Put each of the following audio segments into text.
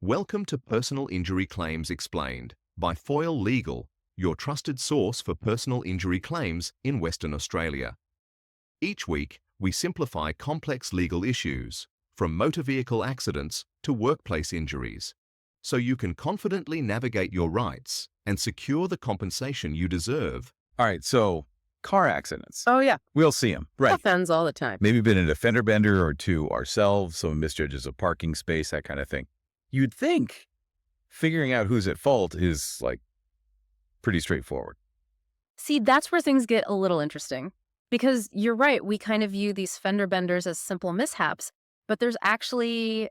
Welcome to Personal Injury Claims Explained by Foyle Legal, your trusted source for personal injury claims in Western Australia. Each week, we simplify complex legal issues, from motor vehicle accidents to workplace injuries, so you can confidently navigate your rights and secure the compensation you deserve. All right, so car accidents. Oh, yeah. We'll see them. Right. Happens all the time. Maybe been in a fender bender or two ourselves, someone misjudges a parking space, that kind of thing. You'd think figuring out who's at fault is, like, pretty straightforward. See, that's where things get a little interesting. Because you're right, we kind of view these fender benders as simple mishaps, but there's actually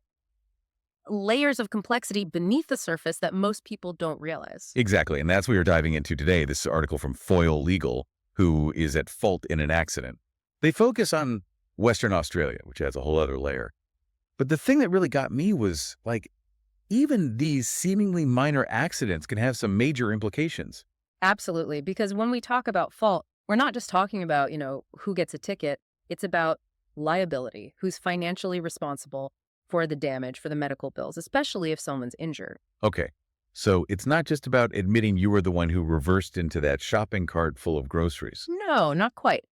layers of complexity beneath the surface that most people don't realize. Exactly, and that's what we're diving into today, this article from Foyle Legal, who is at fault in an accident. They focus on Western Australia, which has a whole other layer. But the thing that really got me was, like, even these seemingly minor accidents can have some major implications. Absolutely, because when we talk about fault, we're not just talking about, who gets a ticket. It's about liability, who's financially responsible for the damage, for the medical bills, especially if someone's injured. Okay, so it's not just about admitting you were the one who reversed into that shopping cart full of groceries. No, not quite.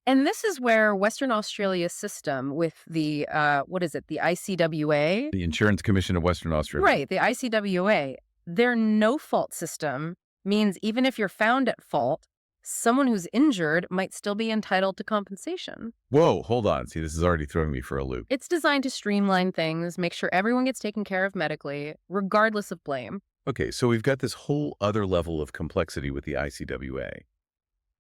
And this is where Western Australia's system with the, the ICWA? The Insurance Commission of Western Australia. Right, the ICWA. Their no-fault system means even if you're found at fault, someone who's injured might still be entitled to compensation. Whoa, hold on. See, this is already throwing me for a loop. It's designed to streamline things, make sure everyone gets taken care of medically, regardless of blame. Okay, so we've got this whole other level of complexity with the ICWA.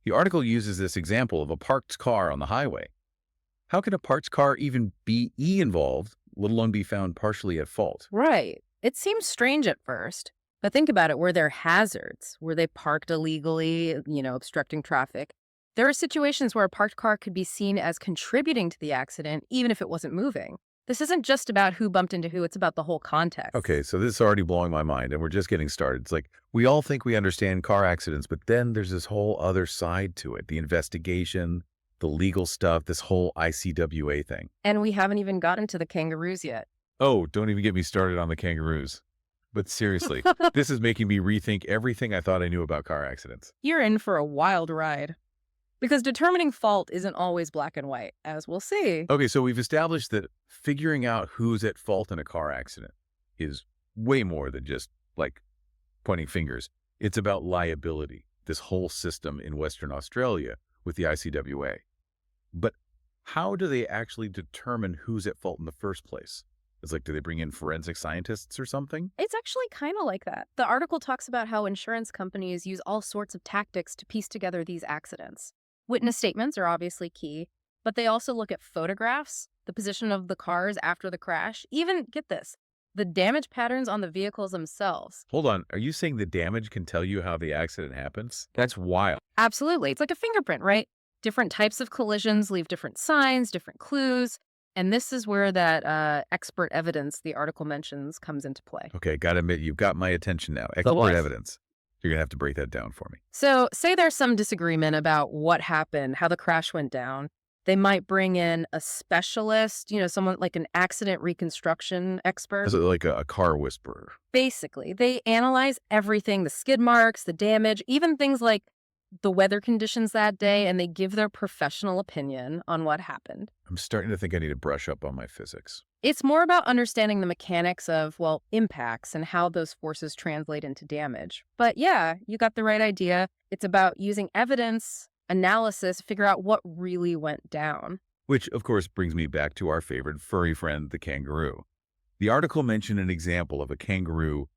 The article uses this example of a parked car on the highway. How can a parked car even be involved, let alone be found partially at fault? Right. It seems strange at first. But think about it, were there hazards? Were they parked illegally, obstructing traffic? There are situations where a parked car could be seen as contributing to the accident, even if it wasn't moving. This isn't just about who bumped into who, it's about the whole context. Okay, so this is already blowing my mind, and we're just getting started. It's like, we all think we understand car accidents, but then there's this whole other side to it. The investigation, the legal stuff, this whole ICWA thing. And we haven't even gotten to the Kangaroos yet. Oh, don't even get me started on the Kangaroos. But seriously, this is making me rethink everything I thought I knew about car accidents. You're in for a wild ride. Because determining fault isn't always black and white, as we'll see. Okay, so we've established that figuring out who's at fault in a car accident is way more than just, like, pointing fingers. It's about liability, this whole system in Western Australia with the ICWA. But how do they actually determine who's at fault in the first place? It's like, do they bring in forensic scientists or something? It's actually kind of like that. The article talks about how insurance companies use all sorts of tactics to piece together these accidents. Witness statements are obviously key, but they also look at photographs, the position of the cars after the crash, even, get this, the damage patterns on the vehicles themselves. Hold on, are you saying the damage can tell you how the accident happens? That's wild. Absolutely. It's like a fingerprint, right? Different types of collisions leave different signs, different clues. And this is where that expert evidence the article mentions comes into play. Okay, gotta admit, you've got my attention now. Expert evidence. You're gonna have to break that down for me. So say there's some disagreement about what happened, how the crash went down. They might bring in a specialist, someone like an accident reconstruction expert. Is it like a car whisperer? Basically, they analyze everything, the skid marks, the damage, even things like the weather conditions that day, and they give their professional opinion on what happened. I'm starting to think I need to brush up on my physics. It's more about understanding the mechanics of, impacts and how those forces translate into damage. But yeah, you got the right idea. It's about using evidence, analysis, to figure out what really went down. Which, of course, brings me back to our favorite furry friend, the kangaroo. The article mentioned an example of a kangaroo,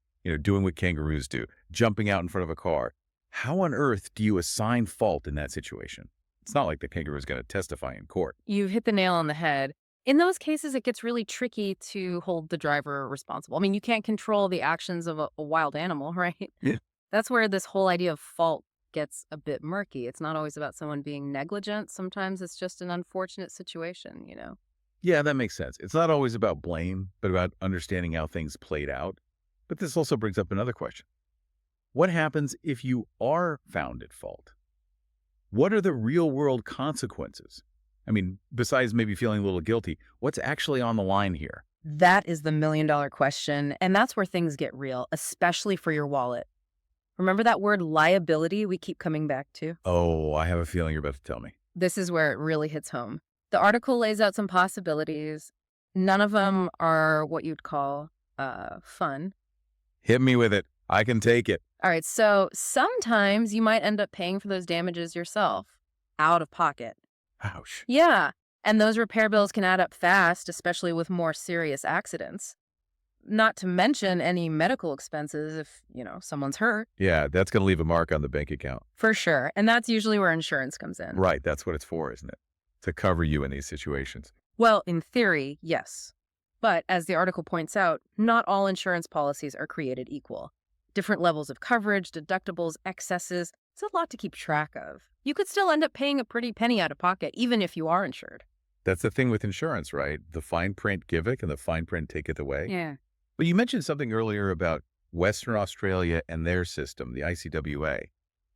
doing what kangaroos do, jumping out in front of a car. How on earth do you assign fault in that situation? It's not like the kangaroo is going to testify in court. You've hit the nail on the head. In those cases, it gets really tricky to hold the driver responsible. I mean, you can't control the actions of a wild animal, right? Yeah. That's where this whole idea of fault gets a bit murky. It's not always about someone being negligent. Sometimes it's just an unfortunate situation, Yeah, that makes sense. It's not always about blame, but about understanding how things played out. But this also brings up another question. What happens if you are found at fault? What are the real-world consequences? I mean, besides maybe feeling a little guilty, what's actually on the line here? That is the million-dollar question, and that's where things get real, especially for your wallet. Remember that word liability we keep coming back to? Oh, I have a feeling you're about to tell me. This is where it really hits home. The article lays out some possibilities. None of them are what you'd call fun. Hit me with it. I can take it. All right, so sometimes you might end up paying for those damages yourself, out of pocket. Ouch. Yeah, and those repair bills can add up fast, especially with more serious accidents. Not to mention any medical expenses if, someone's hurt. Yeah, that's going to leave a mark on the bank account. For sure, and that's usually where insurance comes in. Right, that's what it's for, isn't it? To cover you in these situations. Well, in theory, yes. But as the article points out, not all insurance policies are created equal. Different levels of coverage, deductibles, excesses, it's a lot to keep track of. You could still end up paying a pretty penny out of pocket, even if you are insured. That's the thing with insurance, right? The fine print giveth and the fine print taketh away. Yeah. But you mentioned something earlier about Western Australia and their system, the ICWA.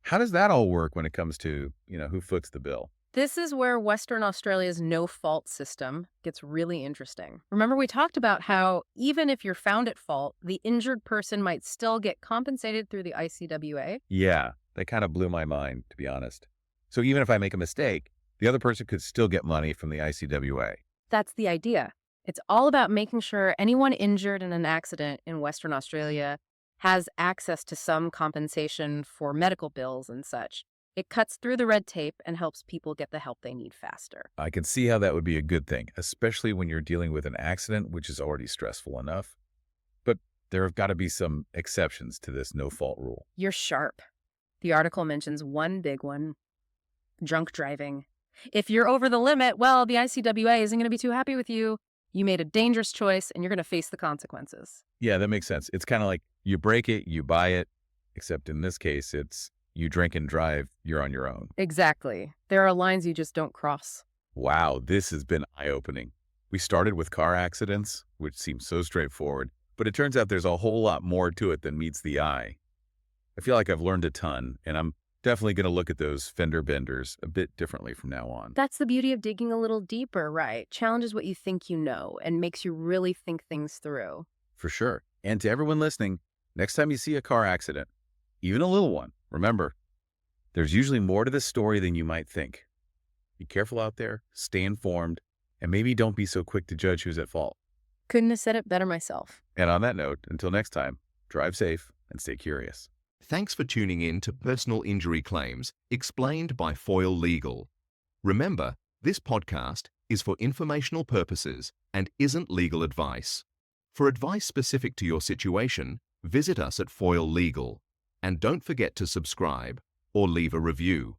How does that all work when it comes to, who foots the bill? This is where Western Australia's no-fault system gets really interesting. Remember, we talked about how even if you're found at fault, the injured person might still get compensated through the ICWA? Yeah, that kind of blew my mind, to be honest. So even if I make a mistake, the other person could still get money from the ICWA. That's the idea. It's all about making sure anyone injured in an accident in Western Australia has access to some compensation for medical bills and such. It cuts through the red tape and helps people get the help they need faster. I can see how that would be a good thing, especially when you're dealing with an accident, which is already stressful enough. But there have got to be some exceptions to this no-fault rule. You're sharp. The article mentions one big one: drunk driving. If you're over the limit, well, the ICWA isn't going to be too happy with you. You made a dangerous choice, and you're going to face the consequences. Yeah, that makes sense. It's kind of like you break it, you buy it, except in this case, it's you drink and drive, you're on your own. Exactly. There are lines you just don't cross. Wow, this has been eye-opening. We started with car accidents, which seems so straightforward, but it turns out there's a whole lot more to it than meets the eye. I feel like I've learned a ton, and I'm definitely going to look at those fender benders a bit differently from now on. That's the beauty of digging a little deeper, right? Challenges what you think you know and makes you really think things through. For sure. And to everyone listening, next time you see a car accident, even a little one, remember, there's usually more to the story than you might think. Be careful out there, stay informed, and maybe don't be so quick to judge who's at fault. Couldn't have said it better myself. And on that note, until next time, drive safe and stay curious. Thanks for tuning in to Personal Injury Claims, explained by Foyle Legal. Remember, this podcast is for informational purposes and isn't legal advice. For advice specific to your situation, visit us at Foyle Legal. And don't forget to subscribe or leave a review.